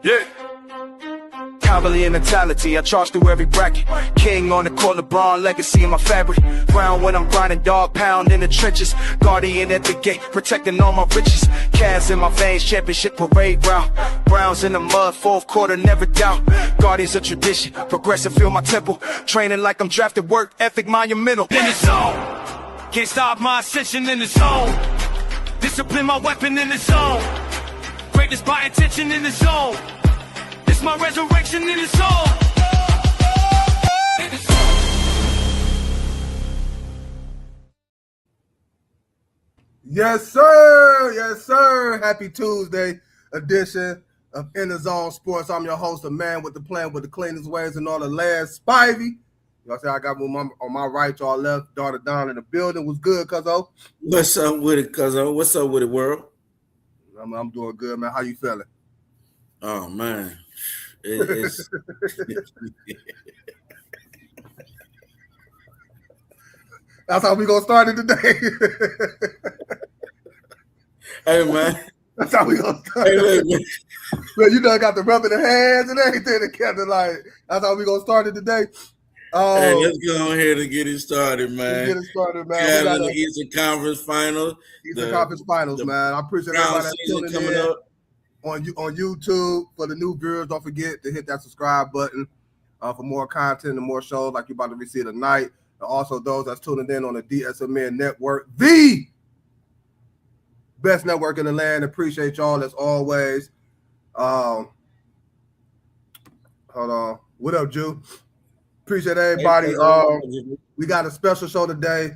Yeah. Cavalier mentality, I charge through every bracket. King on the court, LeBron legacy in my fabric. Round when I'm grinding, dog pound in the trenches. Guardian at the gate, protecting all my riches. Cavs in my veins, championship parade route. Browns in the mud, fourth quarter, never doubt. Guardians of tradition, progressive, feel my temple. Training like I'm drafted, work ethic monumental. In the zone, can't stop my ascension in the zone. Discipline my weapon in the zone. Greatness by intention in the zone. It's my resurrection in the soul. Yes, sir. Yes, sir. Happy Tuesday edition of EnDaZone Sports. I'm your host, a man with the plan, with the cleanest ways and all the last Spivey. Y'all say I got on my right, y'all left. Daughter down in the building. Was good, cuzzo? What's up with it, cuzzo? What's up with it, world? I'm doing good, man. How you feeling? Oh, man. It's That's how we gonna start it today. Hey, man. That's how we gonna start it. Man. Well, you done got the rubbing the hands and everything together. Like, that's how we gonna start it today. Hey, let's go on here to get it started, man. Get it started, man. We got the Eastern Conference Finals. Eastern Conference Finals, man. I appreciate everybody that's tuning coming in up on YouTube. For the new viewers, don't forget to hit that subscribe button for more content and more shows like you're about to receive tonight. And also those that's tuning in on the DSMN network, the best network in the land. Appreciate y'all as always. Hold on. What up, Jew? Appreciate everybody. We got a special show today.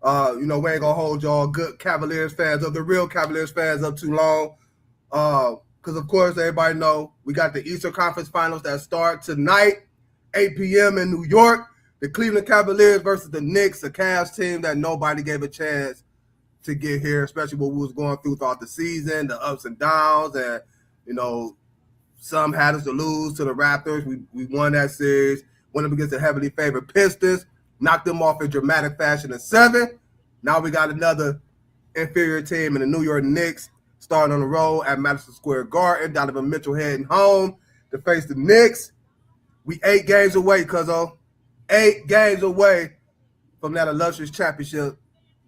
We ain't gonna hold y'all good Cavaliers fans up, the real Cavaliers fans up too long. Because of course everybody know we got the Eastern Conference Finals that start tonight, 8 p.m. in New York. The Cleveland Cavaliers versus the Knicks, a Cavs team that nobody gave a chance to get here, especially what we was going through throughout the season, the ups and downs, and some had us to lose to the Raptors. We won that series. Went up against the heavily favored Pistons, knocked them off in dramatic fashion in 7. Now we got another inferior team in the New York Knicks starting on the road at Madison Square Garden. Donovan Mitchell heading home to face the Knicks. We 8 games away, cuzzo. 8 games away from that illustrious championship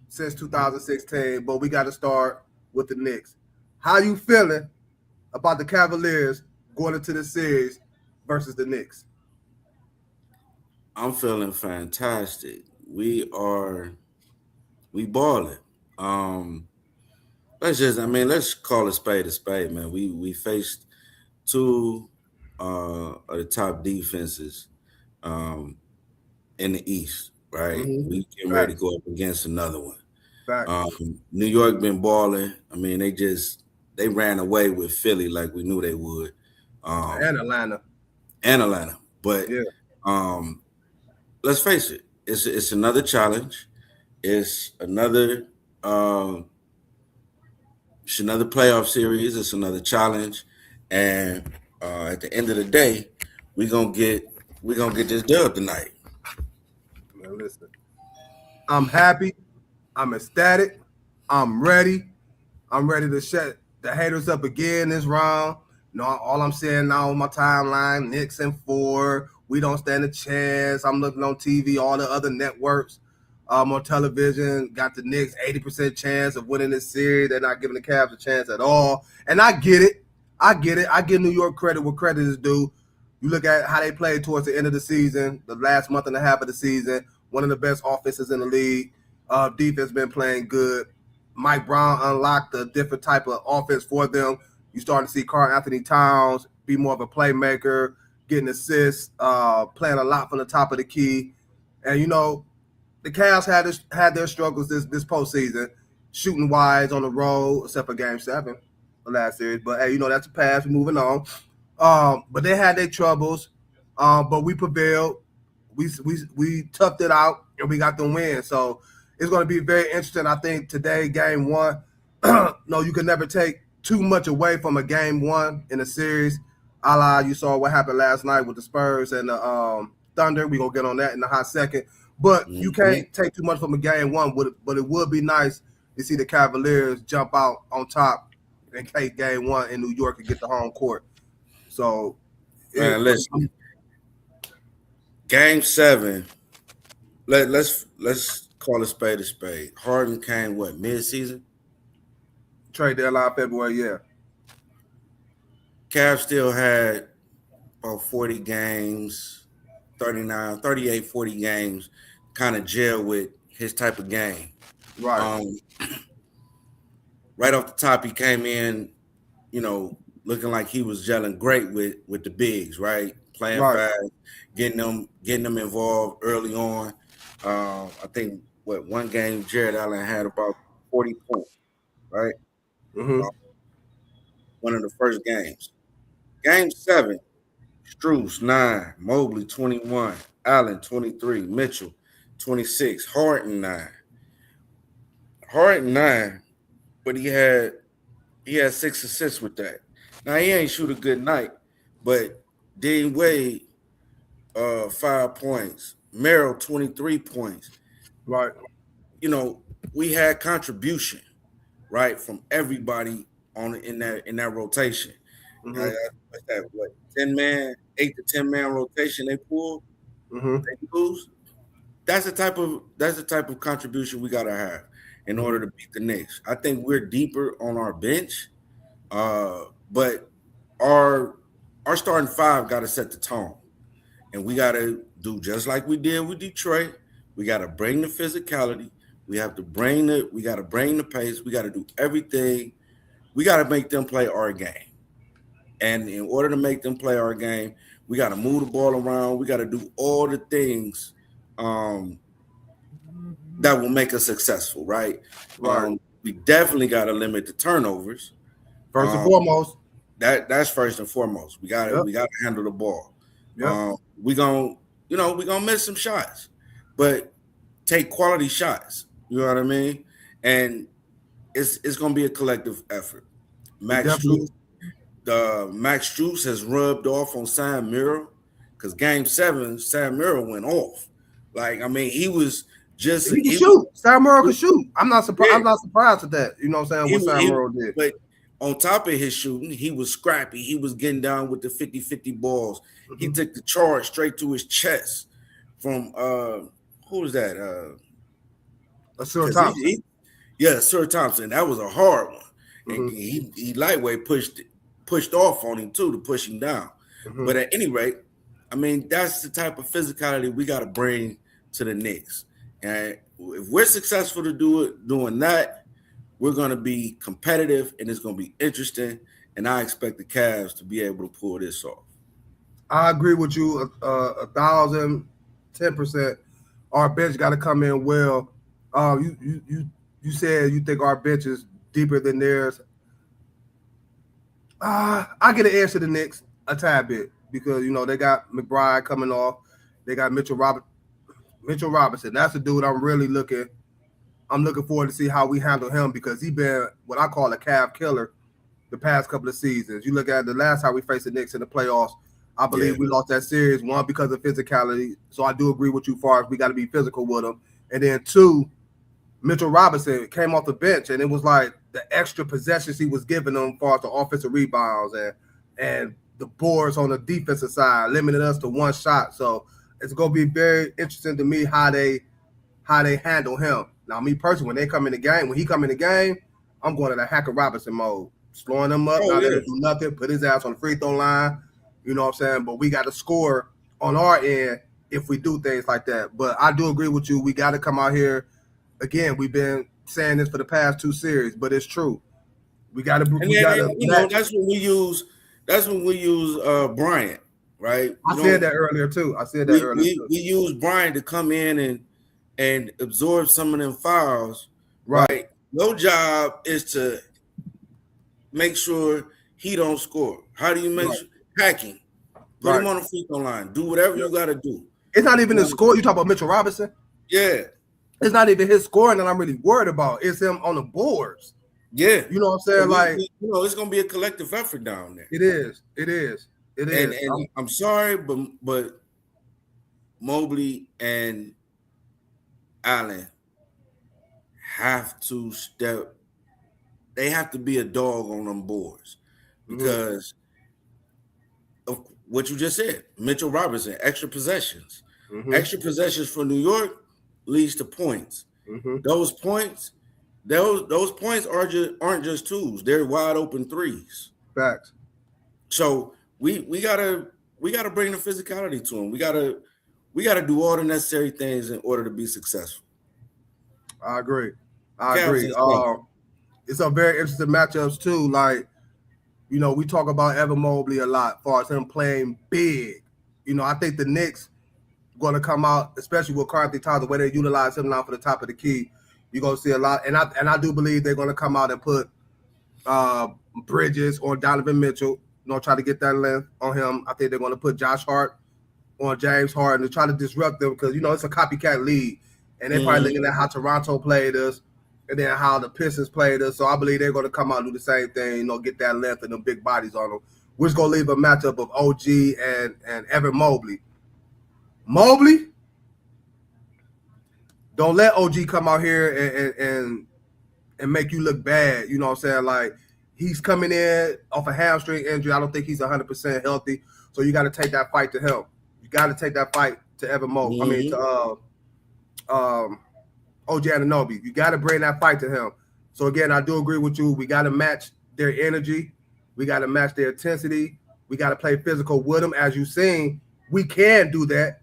since 2016. But we got to start with the Knicks. How you feeling about the Cavaliers going into the series versus the Knicks? I'm feeling fantastic. We balling. Let's call a spade, man. We faced 2 of the top defenses in the East, right? Mm-hmm. We getting ready to go up against another one. Facts. New York been balling. I mean, they ran away with Philly like we knew they would. And Atlanta. But yeah. Let's face it, it's another challenge. It's another playoff series. It's another challenge, and at the end of the day, we're gonna get this dub tonight. Man, listen, I'm happy. I'm ecstatic. I'm ready. I'm ready to shut the haters up again this round. All I'm saying now on my timeline, Knicks in 4. We don't stand a chance. I'm looking on TV, all the other networks on television, got the Knicks 80% chance of winning this series. They're not giving the Cavs a chance at all. And I get it. I give New York credit where credit is due. You look at how they played towards the end of the season, the last month and a half of the season, one of the best offenses in the league. Defense been playing good. Mike Brown unlocked a different type of offense for them. You starting to see Karl Anthony Towns be more of a playmaker, getting assists, playing a lot from the top of the key. And, the Cavs had their struggles this postseason, shooting wise on the road, except for Game 7, the last series. But, hey, that's a pass. We're moving on. But they had their troubles, but we prevailed. We toughed it out, and we got the win. So it's going to be very interesting. I think today, Game 1, you can never take too much away from a Game 1 in a series. A la you saw what happened last night with the Spurs and the Thunder. We're going to get on that in a hot second. But you can't take too much from a Game 1. But it would be nice to see the Cavaliers jump out on top and take Game 1 in New York and get the home court. So, Man, listen. Game 7. Let's call a spade a spade. Harden came what, mid-season? trade deadline February, yeah. Cavs still had about 40 games, 39, 38, 40 games, kind of gel with his type of game. Right. Right off the top, he came in, looking like he was gelling great with the bigs, right? Playing fast, getting them involved early on. I think one game Jared Allen had about 40 points, right? Mm-hmm. One of the first games. Game 7, Strus 9, Mobley 21, Allen 23, Mitchell 26, Harden 9. Harden 9, but he had 6 assists with that. Now he ain't shoot a good night, but Dean Wade 5 points, Merrill 23 points. Right. We had contribution, right, from everybody in that rotation. Mm-hmm. What's that? 10-man, 8 to 10-man rotation they pull, Mm-hmm. they lose. That's the type of contribution we gotta have in order to beat the Knicks. I think we're deeper on our bench, but our starting 5 got to set the tone, and we got to do just like we did with Detroit. We got to bring the physicality. We got to bring the pace. We got to do everything. We got to make them play our game. And in order to make them play our game, we got to move the ball around. We got to do all the things that will make us successful, right? Right. We definitely got to limit the turnovers. First and foremost. That's first and foremost. We got to handle the ball. Yep. We're gonna miss some shots, but take quality shots. You know what I mean? And it's gonna be a collective effort. Max Strus has rubbed off on Sam Merrill, because game 7, Sam Merrill went off. Like, I mean, he was just he can shoot. Sam Merrill can shoot. I'm not surprised. Yeah. I'm not surprised at that. You know what I'm saying? What Sam Merrill did. But on top of his shooting, he was scrappy. He was getting down with the 50-50 balls. Mm-hmm. He took the charge straight to his chest from who was that? Sir Thompson. Sir Thompson. That was a hard one. Mm-hmm. And he lightweight pushed off on him too to push him down. Mm-hmm. But at any rate, I mean, that's the type of physicality we got to bring to the Knicks. And if we're successful doing that, we're going to be competitive, and it's going to be interesting. And I expect the Cavs to be able to pull this off. I agree with you 1,010%. Our bench got to come in well. You said you think our bench is deeper than theirs. I get an edge to the Knicks a tad bit because they got McBride coming off. They got Mitchell Robinson. That's the dude I'm really looking forward to see how we handle him, because he's been what I call a Cav killer the past couple of seasons. You look at the last time we faced the Knicks in the playoffs, I believe we lost that series, 1, because of physicality. So I do agree with you far as we got to be physical with him. And then 2, Mitchell Robinson came off the bench, and it was like the extra possessions he was giving them as far as the offensive rebounds and the boards on the defensive side, limited us to 1 shot. So it's going to be very interesting to me how they handle him. Now, me personally, when he come in the game, I'm going to the Hacker Robinson mode, slowing him up, not letting him do nothing, put his ass on the free throw line. You know what I'm saying? But we got to score on our end if we do things like that. But I do agree with you. We got to come out here. Again, we've been saying this for the past 2 series, but it's true. We got to. That's when we use Bryant, right? I said that earlier too. We use Bryant to come in and absorb some of them fouls, right? Your job is to make sure he don't score. How do you make sure? Hacking. Put him on the free throw line. Do whatever you got to do. It's not even his score. You talk about Mitchell Robinson? Yeah. It's not even his scoring that I'm really worried about. It's him on the boards. Yeah. You know what I'm saying? It's going to be a collective effort down there. It is. And I'm sorry, but Mobley and Allen have to they have to be a dog on them boards, because what you just said, Mitchell Robinson, extra possessions. Mm-hmm. Extra possessions for New York leads to points. Mm-hmm. Those points aren't just twos; they're wide open threes. Facts. So we gotta bring the physicality to them. We gotta do all the necessary things in order to be successful. I agree. It's a very interesting matchups too. Like, you know, we talk about Evan Mobley a lot as far as him playing big. You know, I think the Knicks going to come out, especially with Karl-Anthony Towns, the way they utilize him now for the top of the key. You're going to see a lot. And I do believe they're going to come out and put Bridges on Donovan Mitchell, you know, try to get that length on him. I think they're going to put Josh Hart on James Harden to try to disrupt them because, you know, it's a copycat league. And they're probably looking at how Toronto played us and then how the Pistons played us. So I believe they're going to come out and do the same thing, you know, get that length and them big bodies on them. We're just going to leave a matchup of OG and Evan Mobley. Mobley, don't let OG come out here and make you look bad. You know what I'm saying? Like, he's coming in off a hamstring injury. I don't think he's 100% healthy. So you got to take that fight to him. You got to take that fight to Evan Mobley. I mean, to OG Anunoby. You got to bring that fight to him. So, again, I do agree with you. We got to match their energy. We got to match their intensity. We got to play physical with them. As you've seen, we can do that,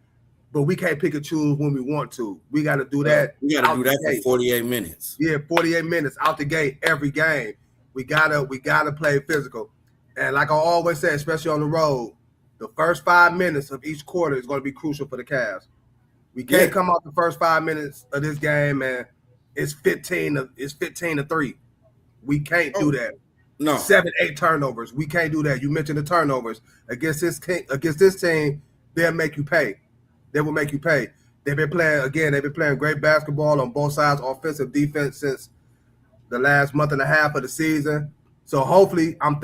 but we can't pick and choose when we want to. We got to do that. We got to do that for 48 minutes. Yeah, 48 minutes out the gate every game. We gotta play physical. And like I always say, especially on the road, the first 5 minutes of each quarter is going to be crucial for the Cavs. We can't come out the first 5 minutes of this game and it's 15 to 3. We can't do that. No. 7-8 turnovers. We can't do that. You mentioned the turnovers. Against this team, they'll make you pay. They will make you pay. They've been playing great basketball on both sides, offensive, defense, since the last month and a half of the season. So hopefully I'm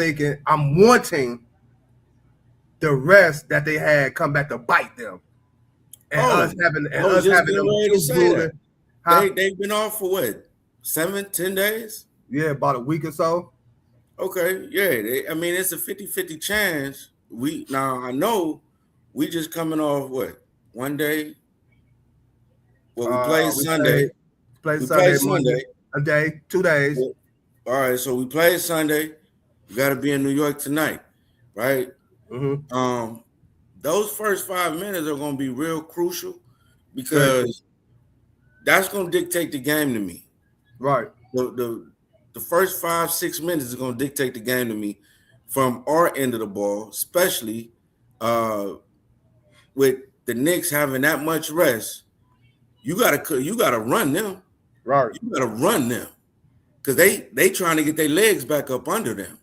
wanting the rest that they had come back to bite them. And us having them. They've been off for what? 7-10 days? Yeah, about a week or so. Okay, yeah. It's a 50-50 chance. I know we just coming off what? One day? Well, we played Sunday. We played Sunday. A day, 2 days. All right, so we played Sunday. We got to be in New York tonight, right? Mm-hmm. Those first 5 minutes are going to be real crucial because that's going to dictate the game to me. Right. The first 5-6 minutes is going to dictate the game to me from our end of the ball, especially with the Knicks having that much rest. You gotta run them. Right. You gotta run them because they trying to get their legs back up under them.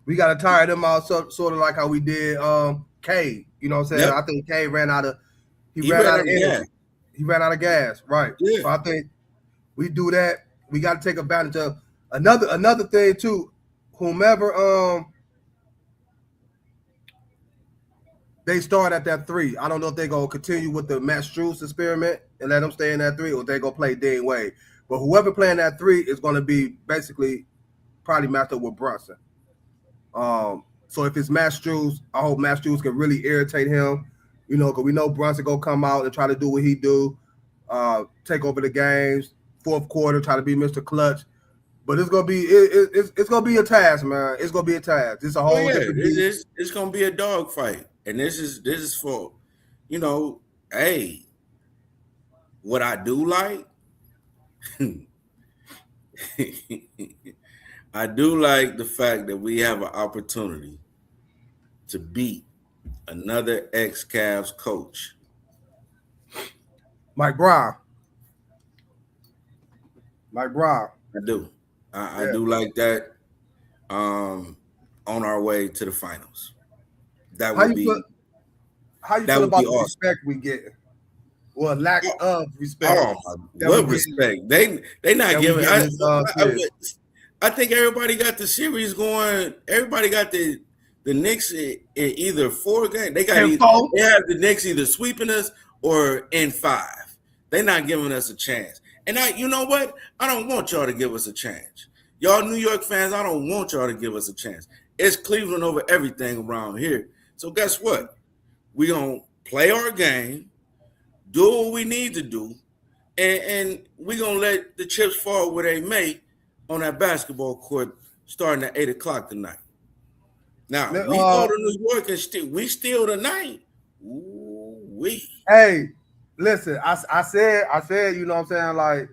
We gotta tire them out, sort of like how we did K. You know what I'm saying? Yep. I think K ran out of energy. He ran out of gas. Right. Yeah. So I think we do that. We got to take advantage of another thing too. Whomever they start at that 3. I don't know if they're gonna continue with the Matt Strus experiment and let them stay in that 3, or they're gonna play Dean Wade. But whoever playing that 3 is gonna be basically probably matched up with Brunson. So if it's Matt Strus, I hope Matt Strus can really irritate him, you know, because we know Brunson gonna come out and try to do what he do, take over the games, fourth quarter, try to be Mr. Clutch. But it's gonna be it's gonna be a task, man. It's gonna be a task. It's a whole different beast. It's gonna be a dog fight. And this is for, you know, hey, what I do like, I do like the fact that we have an opportunity to beat another ex-Cavs coach. Mike Brown. I do. I do like that on our way to the finals. That would be how you feel about the respect we get? Well, lack of respect. What respect? They not giving. I think everybody got the series going. Everybody got the Knicks in either 4 games. They have the Knicks either sweeping us or in 5. They're not giving us a chance. And you know what? I don't want y'all to give us a chance. Y'all New York fans, I don't want y'all to give us a chance. It's Cleveland over everything around here. So guess what? We're going to play our game, do what we need to do, and we're going to let the chips fall where they may on that basketball court starting at 8 o'clock tonight. Now, we go to New York and we steal tonight. Ooh-wee. Hey, listen, I said, you know what I'm saying, like,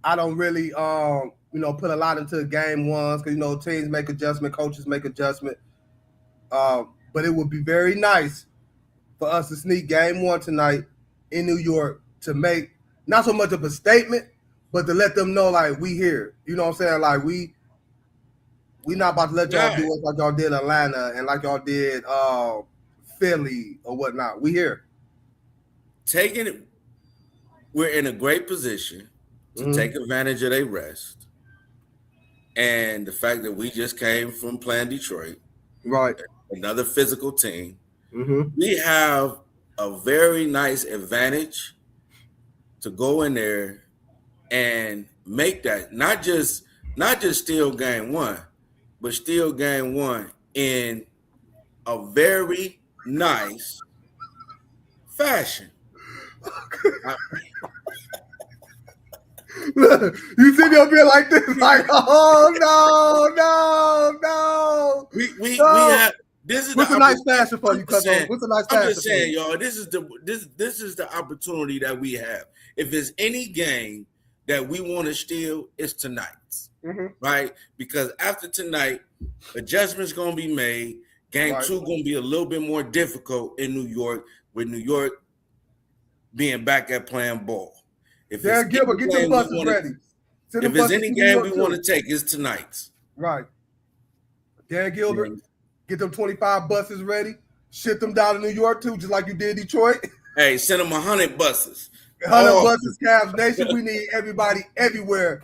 I don't really, put a lot into game ones because, teams make adjustment, coaches make adjustment. But it would be very nice for us to sneak game one tonight in New York to make not so much of a statement, but to let them know, like, we here. You know what I'm saying? Like, we not about to let y'all do us like y'all did Atlanta and like y'all did Philly or whatnot. We here. We're in a great position to take advantage of their rest. And the fact that we just came from playing Detroit. Right. Another physical team. We have a very nice advantage to go in there and make that not just steal game one, but steal game one in a very nice fashion. You see me up here like this, like, oh no. We have. This is what's a nice fashion for you, What's a nice fashion? I'm just saying, y'all. This is the opportunity that we have. If there's any game that we want to steal, it's tonight's, right? Because after tonight, adjustments gonna be made. Game two gonna be a little bit more difficult in New York, with New York being back at playing ball. If Darren Gilbert, get your buses ready. If there's any game we want to take, it's tonight's. Right. Darren Gilbert. Get them 25 buses ready. Ship them down to New York, too, just like you did Detroit. Hey, send them 100 buses. 100 buses, Cavs Nation. We need everybody everywhere.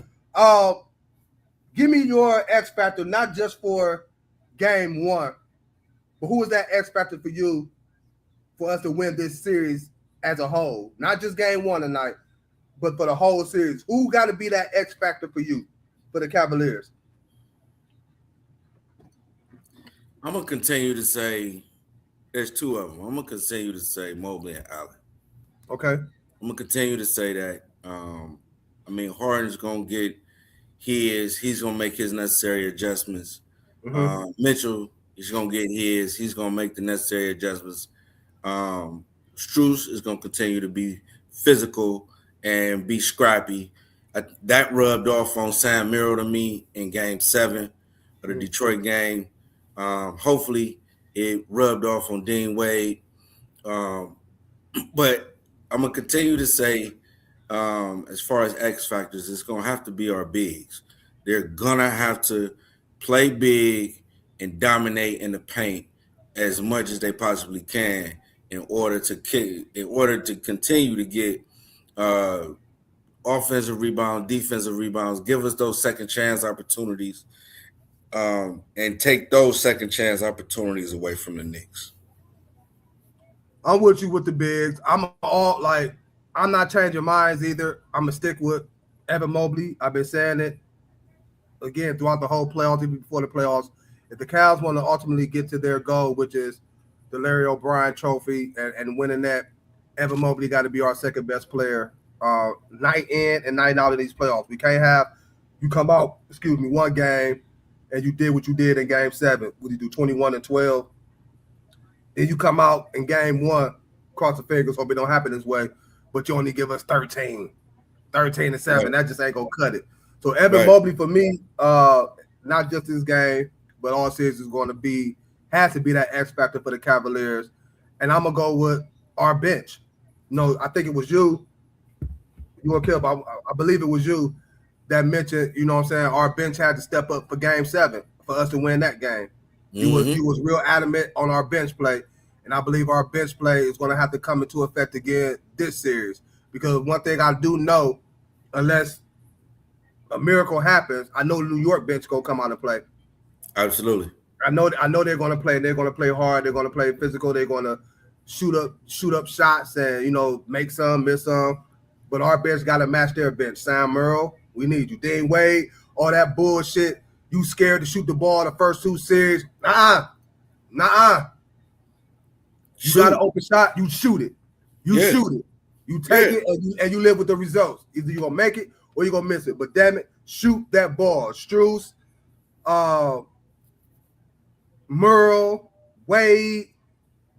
Give me your X factor, not just for game one, but who is that X factor for you for us to win this series as a whole? Not just game one tonight, but for the whole series. Who got to be that X factor for you, for the Cavaliers? I'm going to continue to say there's two of them. I'm going to continue to say Mobley and Allen. Okay. I'm going to continue to say that. Harden's going to get he's going to make his necessary adjustments. Mitchell is going to get he's going to make the necessary adjustments. Strus is going to continue to be physical and be scrappy. That rubbed off on Sam Merrill to me in game 7 of the Detroit game. Hopefully it rubbed off on Dean Wade. But I'm going to continue to say, as far as X factors, it's going to have to be our bigs. They're going to have to play big and dominate in the paint as much as they possibly can in order to continue to get offensive rebounds, defensive rebounds, give us those second chance opportunities. And take those second chance opportunities away from the Knicks. I'm with you with the bigs. I'm not changing minds either. I'm gonna stick with Evan Mobley. I've been saying it again throughout the whole playoffs, even before the playoffs. If the Cavs want to ultimately get to their goal, which is the Larry O'Brien Trophy and winning that, Evan Mobley got to be our second best player, night in and night out of these playoffs. We can't have you come out, one game. And you did what you did in game 7. Would you do 21 and 12? Then you come out in game 1, cross the fingers, hope it don't happen this way, but you only give us 13 and 7. Right. That just ain't gonna cut it. So Evan Mobley for me, not just this game, but all series has to be that X factor for the Cavaliers. And I'm gonna go with our bench. I think it was you. You want to kill? I believe it was you that mentioned, our bench had to step up for game 7 for us to win that game. He was real adamant on our bench play, and I believe our bench play is going to have to come into effect again this series. Because one thing I do know, unless a miracle happens, I know the New York bench going to come out and play. Absolutely. I know they're going to play. They're going to play hard. They're going to play physical. They're going to shoot up shots and, make some, miss some. But our bench got to match their bench. Sam Merrill, we need you. Dean Wade, all that bullshit. You scared to shoot the ball the first 2 series. Nuh-uh. You got an open shot, you shoot it. You shoot it. You take it and you live with the results. Either you're gonna make it or you're gonna miss it. But damn it, shoot that ball. Strus, Merle, Wade,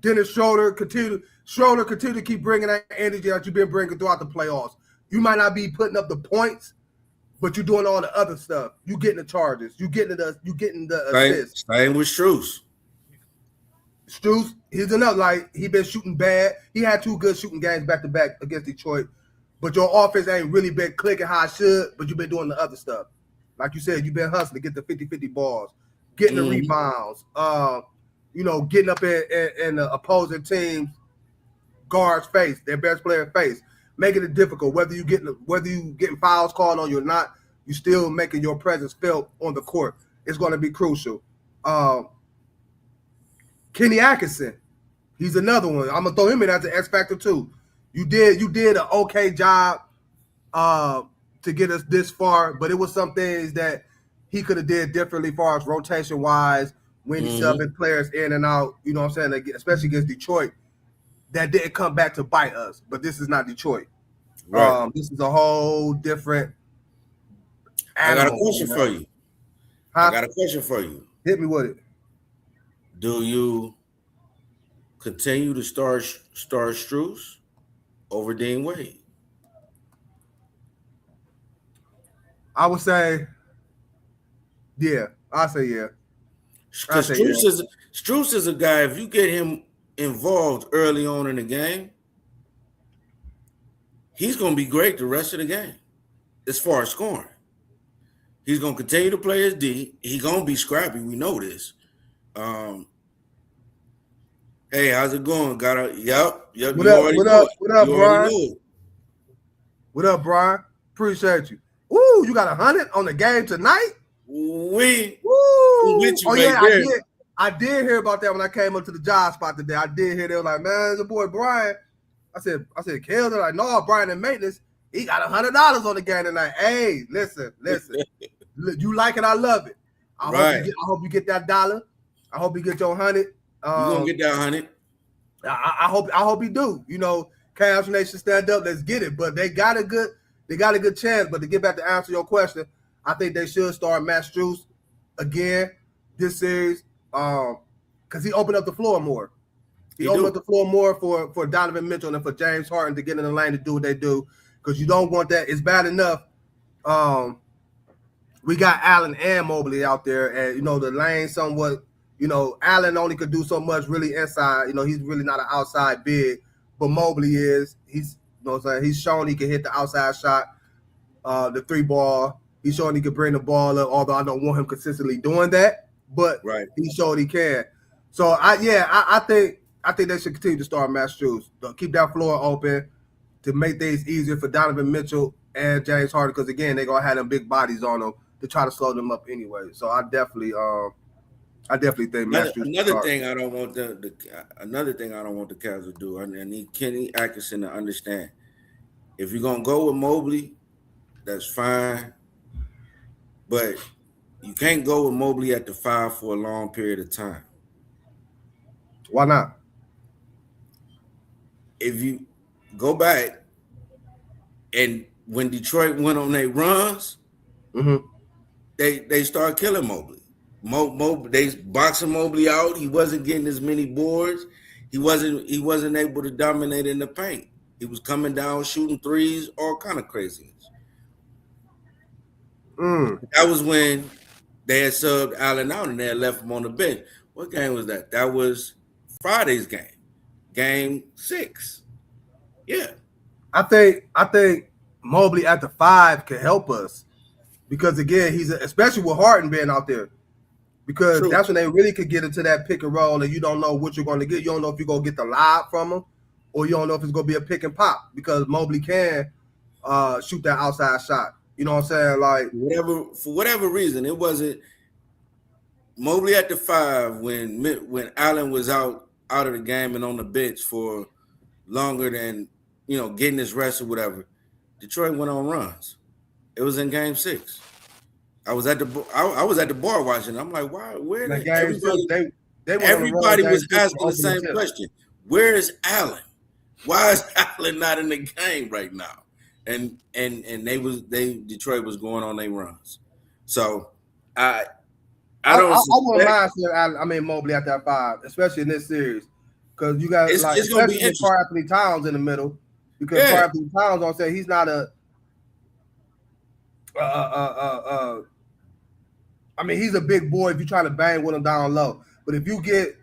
Dennis Schroeder, continue to keep bringing that energy that you've been bringing throughout the playoffs. You might not be putting up the points, but you're doing all the other stuff. You getting the charges. You getting the assists. Same with Strus. Strus, he's enough. Like, he been shooting bad. He had 2 good shooting games back to back against Detroit, but your offense ain't really been clicking how it should. But you've been doing the other stuff, like you said. You've been hustling to get the 50-50 balls, getting the rebounds. Getting up in the opposing team's guard's face, their best player face, making it difficult. Whether you getting fouls called on you or not, you still making your presence felt on the court. It's going to be crucial. Kenny Atkinson, he's another one. I'm gonna throw him in as an X factor too. You did an okay job to get us this far, but it was some things that he could have did differently as far as rotation wise, when he's subbing players in and out. You know what I'm saying? Especially against Detroit, that didn't come back to bite us. But this is not Detroit. Right. This is a whole different animal. I got a question for you. I got a question for you. Hit me with it. Do you continue to start Strus over Dean Wade? I would say, yeah. I say yeah. Because Strus is a guy, if you get him involved early on in the game, he's going to be great the rest of the game as far as scoring. He's going to continue to play his D. He's going to be scrappy. We know this. Hey, how's it going? Yep. What up, Brian? What up, Brian? Appreciate you. Ooh, you got 100 on the game tonight? We with you, I did hear about that when I came up to the job spot today. I did hear they were like, man, the boy Brian. I said, Kale, they're like, no, Brian in maintenance. He got $100 on the game tonight. Hey, listen. You like it, I love it. I hope you get that $1. I hope you get your 100. You gonna get that 100. I hope you do. Cavs Nation, stand up, let's get it. But they got a good chance. But to get back to answer your question, I think they should start Matt Strus again this series, because he opened up the floor more. He opened up the floor more for Donovan Mitchell and for James Harden to get in the lane to do what they do, because you don't want that. It's bad enough. We got Allen and Mobley out there, and the lane somewhat. Allen only could do so much really inside. He's really not an outside big, but Mobley is. He's shown he can hit the outside shot, the 3-ball. He's shown he can bring the ball up, although I don't want him consistently doing that, but he showed he can. So I think they should continue to start Matt Strus. Keep that floor open to make things easier for Donovan Mitchell and James Harden, because again, they're gonna have them big bodies on them to try to slow them up anyway. So I definitely think Matt Strus. Another thing I don't want the Cavs to do, I need Kenny Atkinson to understand. If you're gonna go with Mobley, that's fine. But you can't go with Mobley at the 5 for a long period of time. Why not? If you go back, and when Detroit went on their runs, they started killing Mobley. They boxing Mobley out. He wasn't getting as many boards. He wasn't able to dominate in the paint. He was coming down, shooting threes, all kind of craziness. That was when they had subbed Allen out and they had left him on the bench. What game was that? That was Friday's game. Game 6. Yeah. I think Mobley at the 5 can help us, because again, especially with Harden being out there, because that's when they really could get into that pick and roll, and you don't know what you're going to get. You don't know if you're going to get the lob from him, or you don't know if it's going to be a pick and pop, because Mobley can shoot that outside shot. You know what I'm saying? Like, for whatever reason, it wasn't Mobley at the 5 when Allen was out of the game and on the bench for longer than getting his rest or whatever. Detroit went on runs. It was in game 6. I was at the bar watching. I'm like, why? Where? Everybody was asking the same question. where is Allen? Why is Allen not in the game right now? And Detroit was going on their runs. So I don't. I wouldn't mind seeing Mobley at that 5, especially in this series, because you got it's going to be interesting. Karl Anthony Towns in the middle, because Karl Anthony Towns don't say he's not a. I mean, he's a big boy if you're trying to bang with him down low. But if you get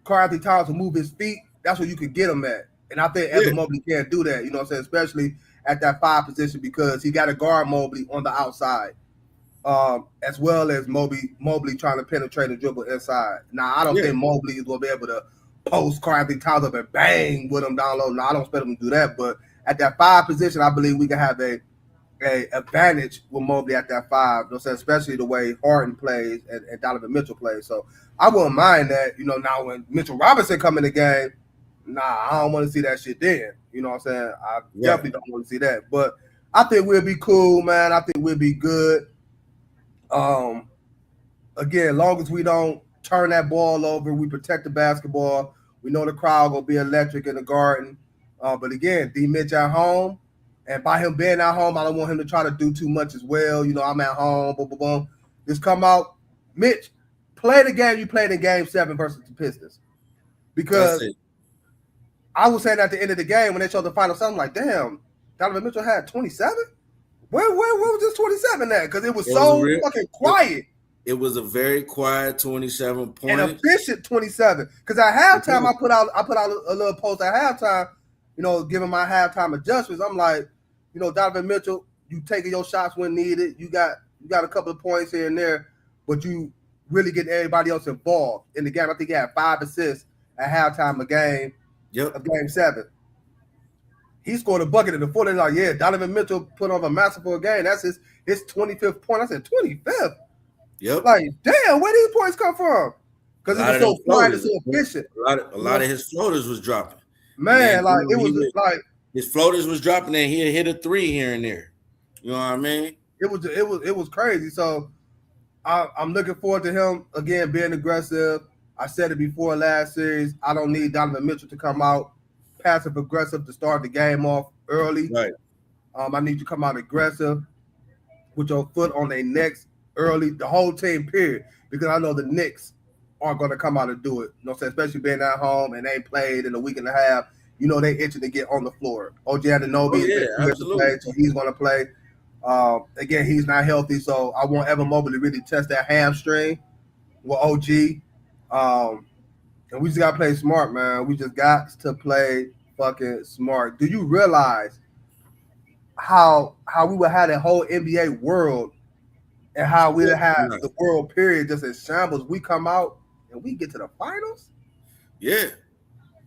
Karl Anthony Towns to move his feet, that's where you could get him at. And I think Evan Mobley can't do that, you know what I'm saying, especially at that 5 position, because he got to guard Mobley on the outside, as well as Mobley trying to penetrate and dribble inside. Now, I don't think Mobley is going to be able to post Karl Anthony Towns up and bang with him down low. No, I don't expect him to do that. But at that 5 position, I believe we can have a advantage with Mobley at that 5, you know, especially the way Harden plays and Donovan Mitchell plays. So I wouldn't mind that. You know, now when Mitchell Robinson come in the game, I don't want to see that shit then. You know what I'm saying? I definitely don't want to see that. But I think we'll be cool, man. I think we'll be good. Again, as long as we don't turn that ball over, we protect the basketball. We know the crowd gonna be electric in the Garden. But again, D Mitch at home. And by him being at home, I don't want him to try to do too much as well. You know, I'm at home, boom, boom, boom. Just come out. Mitch, play the game you played in Game 7 versus the Pistons. Because I was saying at the end of the game when they showed the final, something like, damn, Donovan Mitchell had 27? Where was this 27 at? Because it was fucking quiet. It was a very quiet 27 points. And efficient 27. Because at halftime, I put out a little post at halftime, you know, giving my halftime adjustments. I'm like, you know, Donovan Mitchell, you taking your shots when needed. You got a couple of points here and there, but you really get everybody else involved in the game. I think he had 5 assists at halftime of Game 7. He scored a bucket in the fourth. Like, yeah, Donovan Mitchell put on a masterful game. That's his 25th point. I said 25th. Yep. Like, damn, where these points come from? Because it was so quiet and so efficient. A lot of his floaters was dropping. Man, like it was like his floaters was dropping and he'd hit a 3 here and there. You know what I mean? It was crazy. So I'm looking forward to him again being aggressive. I said it before last series. I don't need Donovan Mitchell to come out passive aggressive to start the game off early. Right. I need you to come out aggressive with your foot on their necks early, the whole team, period. Because I know the Knicks aren't going to come out and do it. You know, especially being at home and they played in a week and a half. You know, they itching to get on the floor. OG Anunoby is to play, so he's going to play. Again, he's not healthy, so I want Evan Mobley to really test that hamstring with OG. And we just got to play smart, man. We just got to play fucking smart. Do you realize how we would have that whole NBA world and how we would have the world period just in shambles? We come out and we get to the finals? Yeah.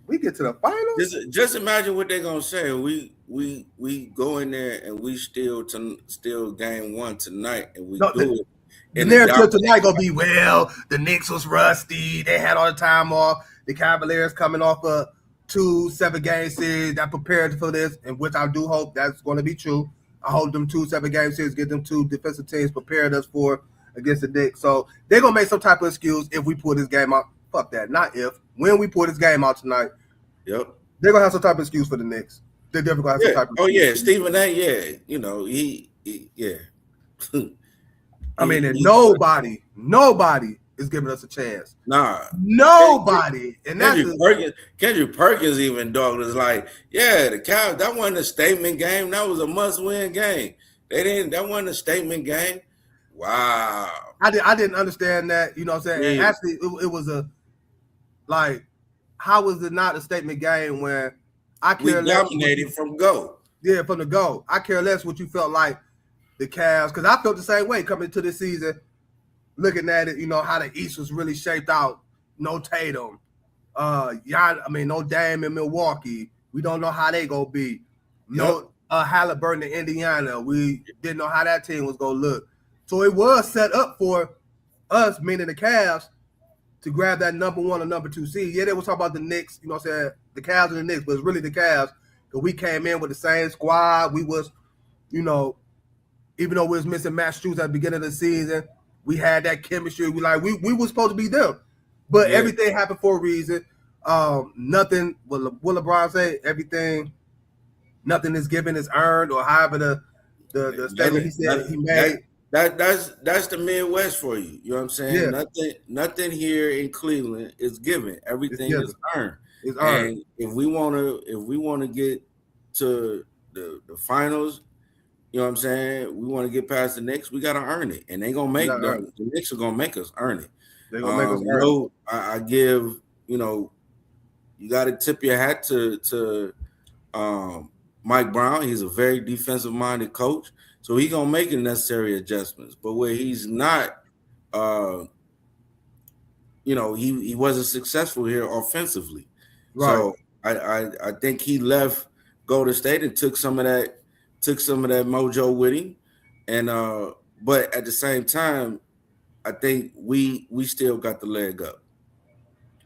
We get to the finals? Just imagine what they're going to say. We go in there and we still Game 1 tonight and we do it. The narrative tonight gonna be, well, the Knicks was rusty. They had all the time off. The Cavaliers coming off a 2 7-game series that prepared for this, and which I do hope that's going to be true. I hope them 2 7-game series get them 2 defensive teams prepared us for against the Knicks. So they're gonna make some type of excuse if we pull this game out. Fuck that, not if. When we pull this game out tonight, they're gonna have some type of excuse for the Knicks. They're definitely gonna have some type of excuse. Stephen A. Yeah, you know he I mean, and nobody is giving us a chance. Nah, nobody. And that's Kendrick Perkins even dogged us like, yeah, the Cavs, that wasn't a statement game. That was a must-win game. That wasn't a statement game. Wow. I didn't understand that. You know what I'm saying? Yeah. And actually, it was how was it not a statement game when I care less? We dominated from go. Yeah, from the go. I care less what you felt like the Cavs, because I felt the same way coming into this season, looking at it, you know, how the East was really shaped out. No Tatum. No Dame in Milwaukee. We don't know how they gonna be. No Halliburton in Indiana. We didn't know how that team was gonna look. So it was set up for us, meaning the Cavs, to grab that number 1 or number 2 seed. Yeah, they were talking about the Knicks, you know what I'm saying? The Cavs and the Knicks, but it's really the Cavs, because we came in with the same squad. We was, you know, even though we was missing Matt Strus at the beginning of the season, we had that chemistry. We were supposed to be them. But everything happened for a reason. Nothing. Will LeBron say? Everything. Nothing is given is earned, or however the statement he said he made. That's the Midwest for you. You know what I'm saying? Yeah. Nothing here in Cleveland is given. Everything is earned. It's earned. And if we wanna get to the finals, you know what I'm saying? We want to get past the Knicks, we gotta earn it. And they gonna make the Knicks are gonna make us earn it. They're gonna make us earn it. I give, you gotta tip your hat to Mike Brown. He's a very defensive minded coach. So he's gonna make the necessary adjustments. But where he's not, he wasn't successful here offensively. Right. So I think he left Golden State and took some of that mojo with him. And but at the same time, I think we still got the leg up.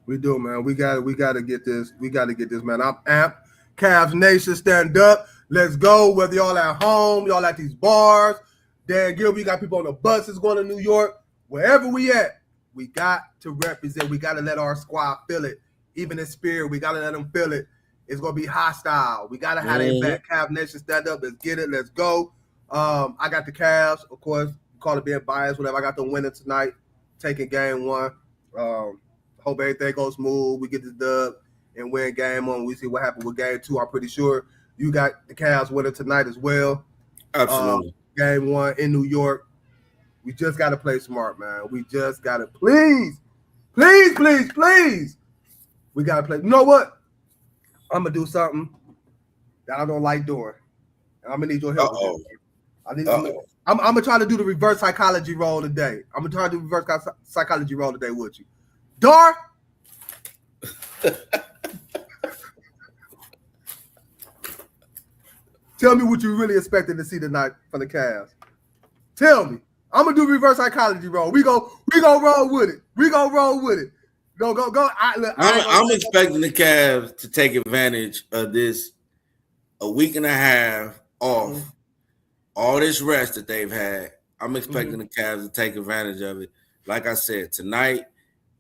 We do, man. We gotta get this. We gotta get this, man. I'm amped. Cavs Nation, stand up. Let's go. Whether y'all at home, y'all at these bars, Dan Gill, we got people on the buses going to New York. Wherever we at, we got to represent. We got to let our squad feel it. Even in spirit, we got to let them feel it. It's going to be hostile. We got to have their back. Cavs Nation, stand up. Let's get it. Let's go. I got the Cavs, of course. Call it being biased, whatever. I got them winning tonight, taking game one. Hope everything goes smooth. We get this dub and win game one. We see what happened with game two. I'm pretty sure you got the Cavs winning tonight as well. Absolutely. Game one in New York. We just got to play smart, man. We just got to please. We got to play. You know what? I'm going to do something that I don't like doing. And I'm going to need your help. I'm going to try to do the reverse psychology role today. I'm going to try to do reverse psychology role today with you. Dar. Tell me what you really expected to see tonight from the Cavs. Tell me. I'm gonna do reverse psychology role. We go roll with it. Go. I'm expecting the Cavs to take advantage of this a week and a half off, all this rest that they've had. I'm expecting the Cavs to take advantage of it. Like I said, tonight,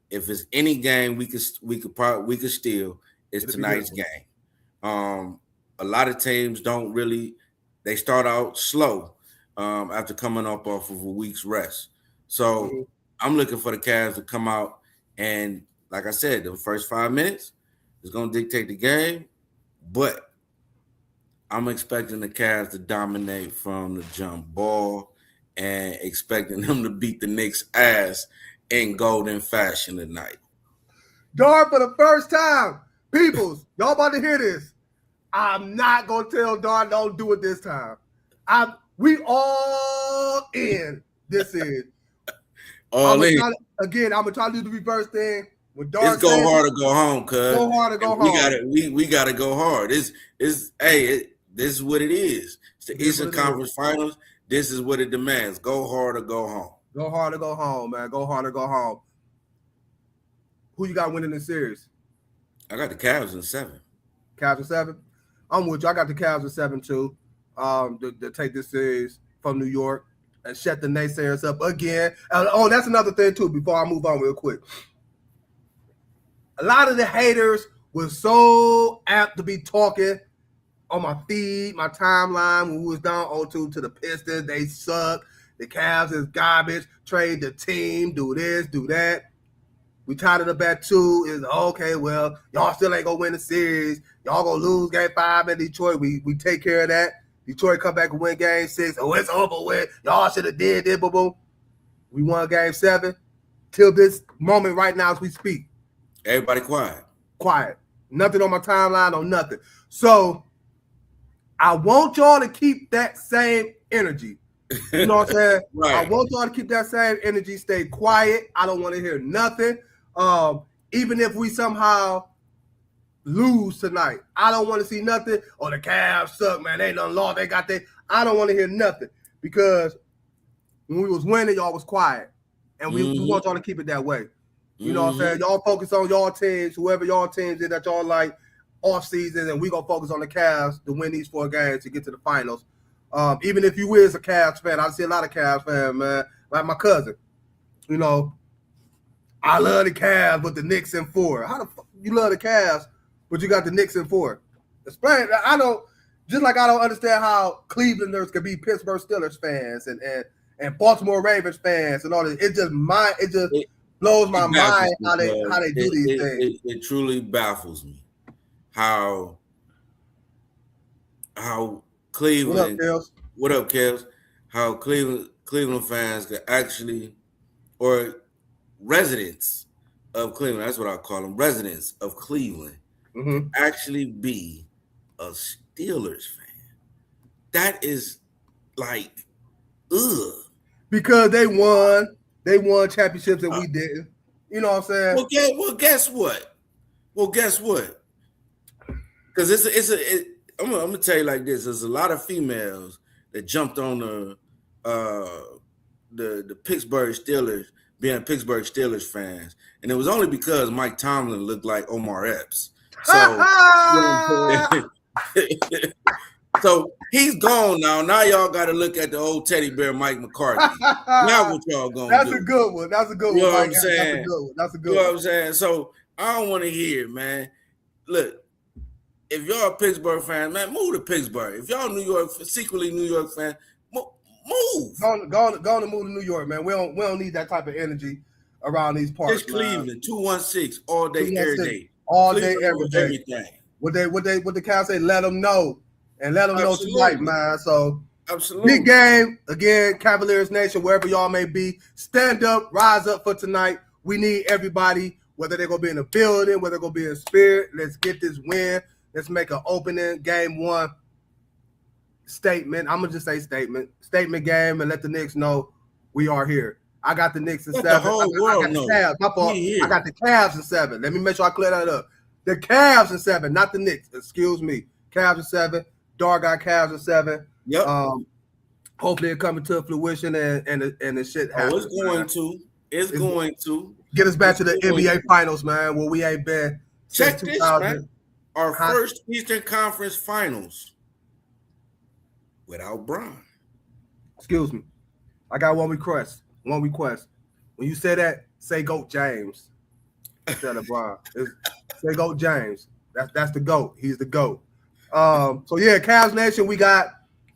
if it's any game we could steal, it's tonight's game. A lot of teams don't really. They start out slow after coming up off of a week's rest. So I'm looking for the Cavs to come out and, like I said, the first 5 minutes is going to dictate the game. But I'm expecting the Cavs to dominate from the jump ball and expecting them to beat the Knicks' ass in golden fashion tonight. Dar, for the first time, peoples, y'all about to hear this. I'm not gonna tell Dar don't do it this time. We all in. This is all in. I'm gonna try to do the reverse thing. When Dar it's go hard or go home, cuz. Go hard or go home. We gotta go hard. This is what it is. It's the Eastern Conference Finals. This is what it demands. Go hard or go home. Go hard or go home, man. Go hard or go home. Who you got winning this series? I got the Cavs in 7. Cavs in 7? I'm with you. I got the Cavs in 7 too. To take this series from New York and shut the naysayers up again. That's another thing too. Before I move on real quick, a lot of the haters were so apt to be talking on my feed, my timeline when we was down 0-2 to the Pistons. They suck. The Cavs is garbage. Trade the team. Do this. Do that. We tied it up at 2. Is okay. Well, y'all still ain't gonna win the series. Y'all gonna lose game 5 in Detroit. We take care of that. Detroit come back and win game 6. Oh, it's over with. Y'all should have did it. Boom, boom. We won game 7. Till this moment right now as we speak. Everybody quiet. Quiet. Nothing on my timeline or nothing. So I want y'all to keep that same energy. You know what I'm saying? Right. I want y'all to keep that same energy. Stay quiet. I don't want to hear nothing. Even if we somehow lose tonight, I don't want to see nothing. Oh, the Cavs suck, man. They done lost. They got that. I don't want to hear nothing because when we was winning, y'all was quiet. And we want y'all to keep it that way. You know what I'm saying? Y'all focus on y'all teams, whoever y'all teams is that y'all like off season, and we gonna focus on the Cavs to win these 4 games to get to the finals. Even if you is a Cavs fan, I see a lot of Cavs fans, man. Like my cousin, you know, I love the Cavs, but the Knicks in 4. you love the Cavs, but you got the Knicks in 4. Explain. I don't understand how Clevelanders could be Pittsburgh Steelers fans and Baltimore Ravens fans and all this. It just blows my mind how they do these things. It truly baffles me how Cleveland. What up, Kels? How Cleveland fans could actually, or residents of Cleveland, that's what I call them, residents of Cleveland, actually be a Steelers fan. That is like, ugh. Because they won championships and we didn't. You know what I'm saying? Well, guess what? Because I'm gonna tell you like this: there's a lot of females that jumped on the Pittsburgh Steelers, being Pittsburgh Steelers fans, and it was only because Mike Tomlin looked like Omar Epps. So, so he's gone now. Now y'all got to look at the old teddy bear Mike McCarthy. Now what y'all gonna do? That's a good one. That's a good one. You know what I'm saying? That's a good one. You know what I'm saying? So I don't want to hear it, man. Look, if y'all a Pittsburgh fan, man, move to Pittsburgh. If y'all secretly New York fan, move. Go on and move to New York, man. We don't need that type of energy around these parts. It's Cleveland, 216 all day, every day. All Cleveland day, every day. Everything. What the Cavs say, let them know. And let them know tonight, man. So absolutely. Big game. Again, Cavaliers Nation, wherever y'all may be. Stand up, rise up for tonight. We need everybody, whether they're going to be in the building, whether they're going to be in spirit. Let's get this win. Let's make an opening game 1 statement. I'm going to just say statement. Statement game and let the Knicks know we are here. I got the Knicks in 7. The whole world I got the Cavs. My fault. I got the Cavs in 7. Let me make sure I clear that up. The Cavs in 7, not the Knicks. Excuse me. Cavs in 7. Dog got Cavs in 7. Yep. Hopefully it coming to fruition and the shit happens. It's going to get us back to the NBA Finals, man. Where we ain't been. Check this, man. Our first Eastern Conference Finals without Bron. Excuse me. I got one request. When you say that, say GOAT James instead of Bron. Say GOAT James. That's the GOAT. He's the GOAT. So yeah, Cavs Nation, we got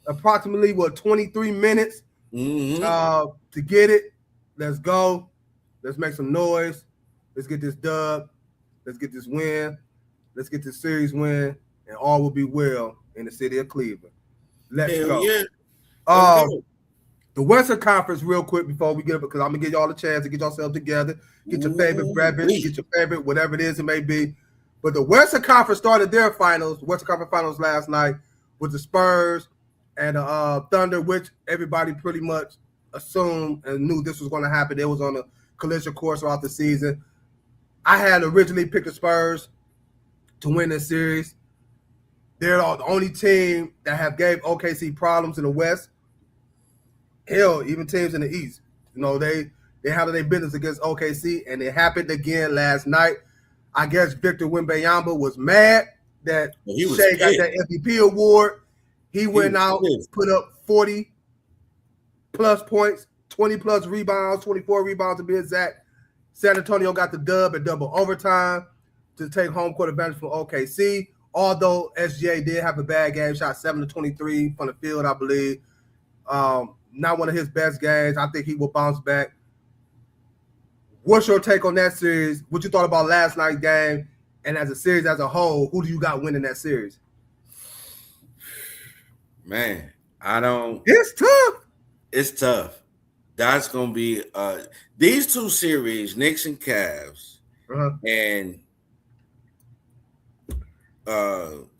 approximately 23 minutes to get it. Let's go. Let's make some noise. Let's get this dub. Let's get this win. Let's get this series win, and all will be well in the city of Cleveland. Let's go. Yeah. The Western Conference, real quick before we get up, because I'm gonna give y'all a chance to get yourself together, get your favorite beverage, get your favorite whatever it is it may be. But the Western Conference started their finals, Western Conference Finals last night with the Spurs and the Thunder, which everybody pretty much assumed and knew this was going to happen. It was on a collision course throughout the season. I had originally picked the Spurs to win this series. They're the only team that have gave OKC problems in the West. Hell, even teams in the East. You know, they handled their business against OKC, and it happened again last night. I guess Victor Wembanyama was mad that Shea got that MVP award. He went out, put up 40-plus points, 20-plus rebounds, 24 rebounds to be exact. San Antonio got the dub at double overtime to take home court advantage from OKC. Although SGA did have a bad game, shot 7-23 from the field, I believe. Not one of his best games. I think he will bounce back. What's your take on that series? What you thought about last night's game? And as a series as a whole, who do you got winning that series? Man, I don't. It's tough. It's tough. That's going to be these two series, Knicks and Cavs, and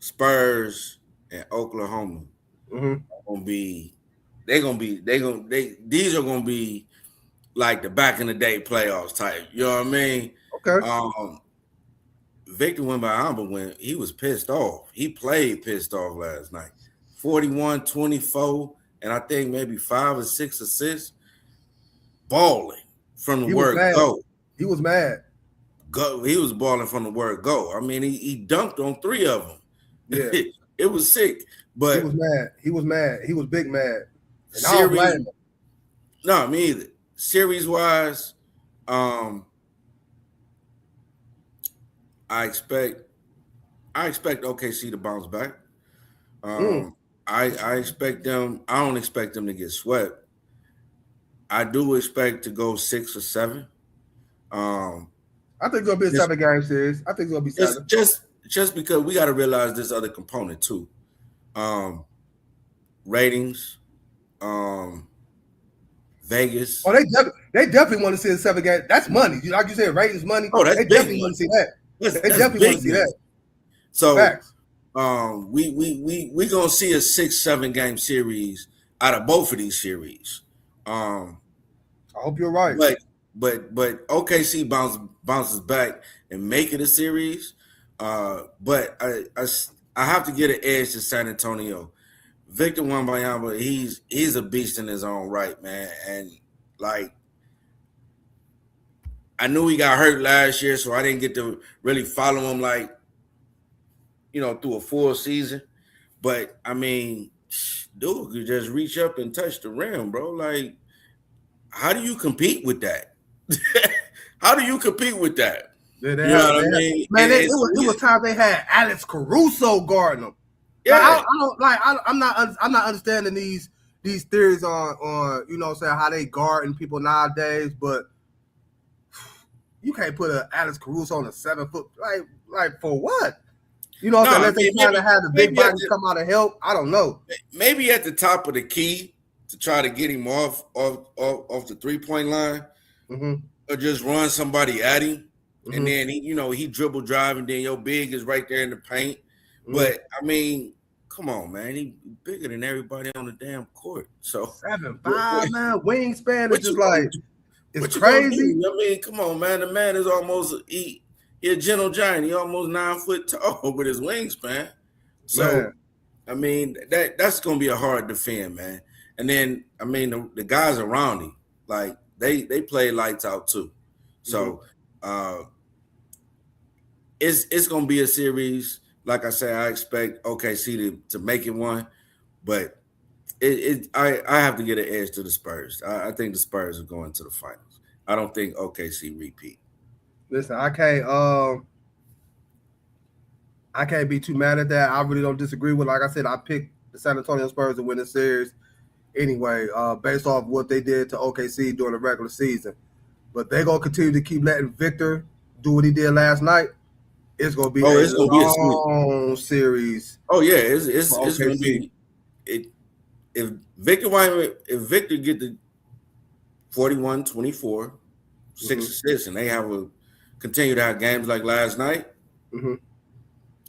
Spurs and Oklahoma are going to be. These are going to be like the back in the day playoffs type. You know what I mean? Okay. Victor Wembanyama, when he was pissed off, he played pissed off last night. 41, 24, and I think maybe 5 or 6 assists. Balling from the word go. He was mad. Go. He was balling from the word go. I mean, he dunked on 3 of them. Yeah. It was sick. But he was mad. He was mad. He was big mad. And series, I don't blame him. No, me either. Series wise, I I expect OKC to bounce back. I expect them. I don't expect them to get swept. I do expect to go 6 or 7. I think it's gonna be a 7-game series. I think it's gonna be 7. Just because we got to realize this other component too. Ratings, Vegas. Oh, they definitely want to see a 7-game. That's money. Like you said, ratings money. Oh, that's they definitely want to see that. They definitely want to see that. So, facts. We gonna see a 6-7 game series out of both of these series. I hope you're right. But OKC bounces back and make it a series. But I have to get an edge to San Antonio. Victor Wembanyama, he's a beast in his own right, man. And like, I knew he got hurt last year, so I didn't get to really follow him like, through a full season. But I mean, dude could just reach up and touch the rim, bro. Like, how do you compete with that? How do you compete with that? Yeah, you know what I mean? Man, it was times they had Alex Caruso guarding them. Yeah, I'm not understanding these theories on how they guarding people nowadays, but you can't put an Alex Caruso on a 7-foot like for what? Unless they trying to have the big bodies come out and help. I don't know. Maybe at the top of the key to try to get him off the 3-point line, or just run somebody at him, and then he dribble drive, and then your big is right there in the paint. But I mean, come on, man, he bigger than everybody on the damn court. So 7'5", man, wingspan is just like it's crazy. I mean, come on, man, the man is almost he a gentle giant. He almost 9 foot tall with his wingspan. So man. I mean, that's gonna be a hard defend, man. And then I mean the guys around him, like they play lights out too. So it's gonna be a series. Like I said, I expect OKC to make it one, but I have to get an edge to the Spurs. I think the Spurs are going to the finals. I don't think OKC repeat. Listen, I can't be too mad at that. I really don't disagree with. Like I said, I picked the San Antonio Spurs to win the series anyway, based off what they did to OKC during the regular season. But they're gonna continue to keep letting Victor do what he did last night. It's gonna be a long series. Oh yeah, it's gonna be. If Victor get the 41, 24, 6 assists, and they continue to have games like last night,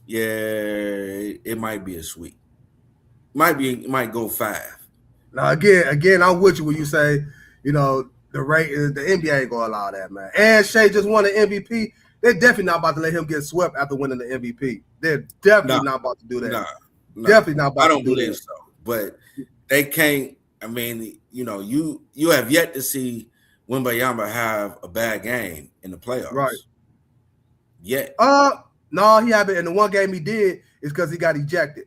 yeah, it might be a sweep. It might go 5. Now again, I'm with you when you say, the NBA ain't gonna allow that, man. And Shea just won an MVP. They're definitely not about to let him get swept after winning the MVP. They're definitely not about to do that. No. Definitely not about to do that. I don't believe so. But they can't. I mean, you have yet to see Wembanyama have a bad game in the playoffs. Right. Yet. No, he haven't. And the one game he did is because he got ejected.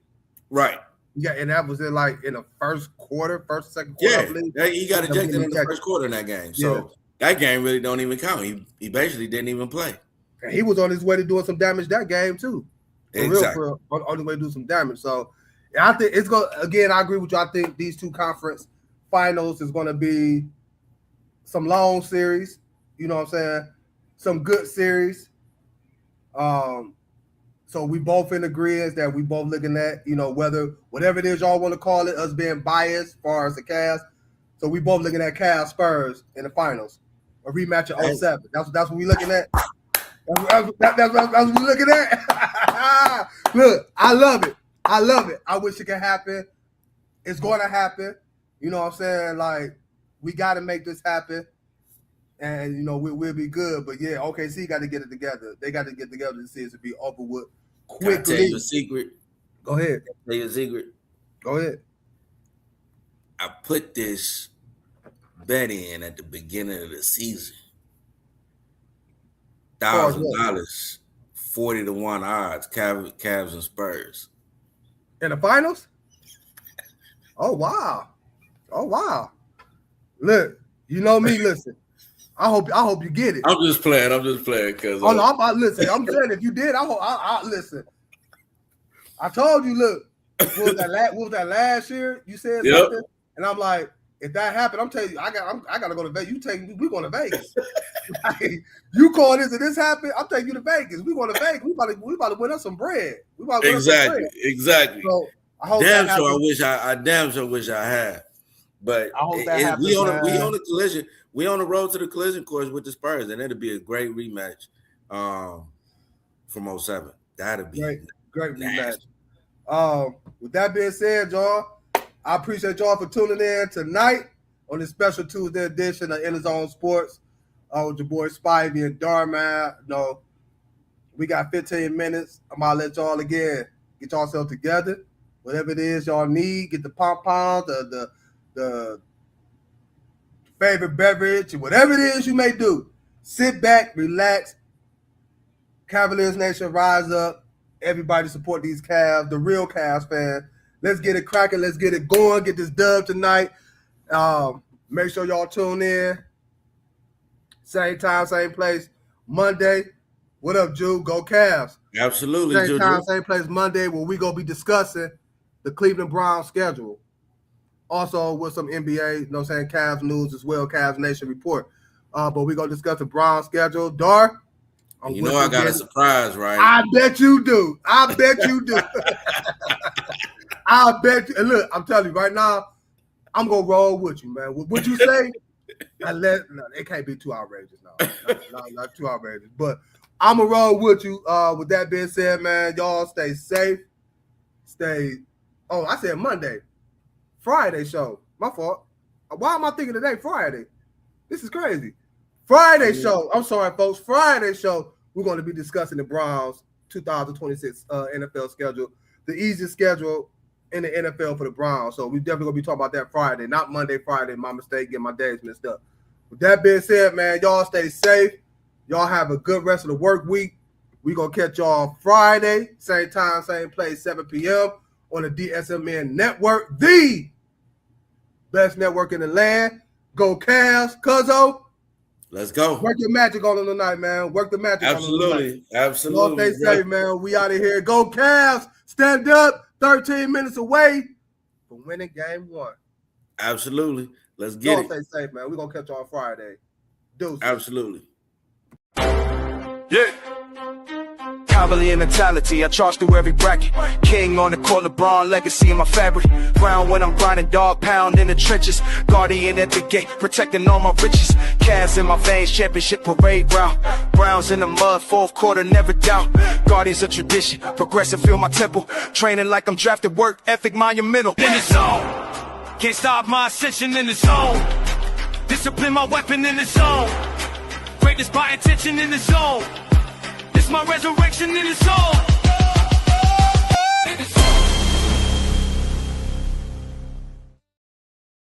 Right. Yeah, and that was in the first or second quarter. Yeah, I believe. He got ejected in the first quarter in that game. So that game really don't even count. He basically didn't even play. And he was on his way to doing some damage that game too. Exactly. On his way to do some damage. So I think it's going to, again, I agree with you. I think these two conference finals is going to be some long series. You know what I'm saying? Some good series. So we both in agreement that we both looking at, whatever it is y'all want to call it, us being biased as far as the Cavs. So we both looking at Cavs Spurs in the finals. A rematch of 07. That's what we looking at. That's what we looking at. Look, I love it. I wish it could happen. It's going to happen. You know what I'm saying? Like, we got to make this happen. And, we'll be good. But, yeah, OKC got to get it together. They got to get together to see it to be over with quickly. Can I tell you a secret? Go ahead. Can I tell you a secret? Go ahead. I put this bet in at the beginning of the season. $1,000, 40-1 odds, Cavs and Spurs. In the finals? Oh, wow. Look, you know me, listen. I hope you get it. I'm just playing. Cause oh no, listen. I'm saying if you did, I listen. I told you, look, what was that last year? You said something, and I'm like, if that happened, I'm telling you, I gotta go to Vegas. You take me, we going to Vegas. Like, you call this and this happened, I'm taking you to Vegas. We going to Vegas. We about to win us some bread. Exactly. So I hope I damn sure wish I had. But I hope that happens, we on the collision. We on the road to the collision course with the Spurs, and it'll be a great rematch from 07. That'll be great rematch. With that being said, y'all, I appreciate y'all for tuning in tonight on this special Tuesday edition of EnDaZone Sports with your boy Spivey and Darman. No, we got 15 minutes. I'm gonna let y'all again get yourself together. Whatever it is y'all need, get the pom-poms, the favorite beverage, whatever it is you may do. Sit back, relax. Cavaliers Nation, rise up. Everybody support these Cavs, the real Cavs fans. Let's get it cracking. Let's get it going. Get this dub tonight. Make sure y'all tune in. Same time, same place. Monday. What up, Jude? Go Cavs. Absolutely, Same Jude. time, same place. Monday, where we going to be discussing the Cleveland Browns schedule. Also with some NBA, you know what I'm saying, Cavs news as well, Cavs Nation report. But we're going to discuss the Browns schedule. Dar, you know I got a surprise, right? I bet you do. I bet you do. I bet you. And look, I'm telling you right now, I'm going to roll with you, man. What you say? No, it can't be too outrageous. No, not too outrageous. But I'm going to roll with you. With that being said, man, y'all stay safe. I said Monday. Friday show. My fault. Why am I thinking today Friday? This is crazy. Friday show. I'm sorry, folks. Friday show. We're going to be discussing the Browns 2026 NFL schedule. The easiest schedule in the NFL for the Browns. So we definitely going to be talking about that Friday. Not Monday, Friday. My mistake. Get my days messed up. With that being said, man, y'all stay safe. Y'all have a good rest of the work week. We're going to catch y'all Friday. Same time, same place, 7 p.m. on the DSMN network. The best network in the land. Go Cavs, Cuzzo. Let's go. Work your magic on them tonight, man. Work the magic on them tonight. Absolutely. Y'all stay safe, man. We out of here. Go Cavs. Stand up. 13 minutes away from winning game 1. Absolutely. Let's get Y'all stay safe, man. We're going to catch y'all Friday. Deuces. Absolutely. Yeah. Cavalier mentality, I charge through every bracket. King on the court, LeBron legacy in my fabric. Ground when I'm grinding, dog pound in the trenches. Guardian at the gate, protecting all my riches. Cavs in my veins, championship parade route. Browns in the mud, fourth quarter, never doubt. Guardians of tradition, progressive, feel my temple. Training like I'm drafted, work ethic monumental. In the zone, can't stop my ascension in the zone. Discipline my weapon in the zone. Greatness by intention in the zone. It's my resurrection in the soul.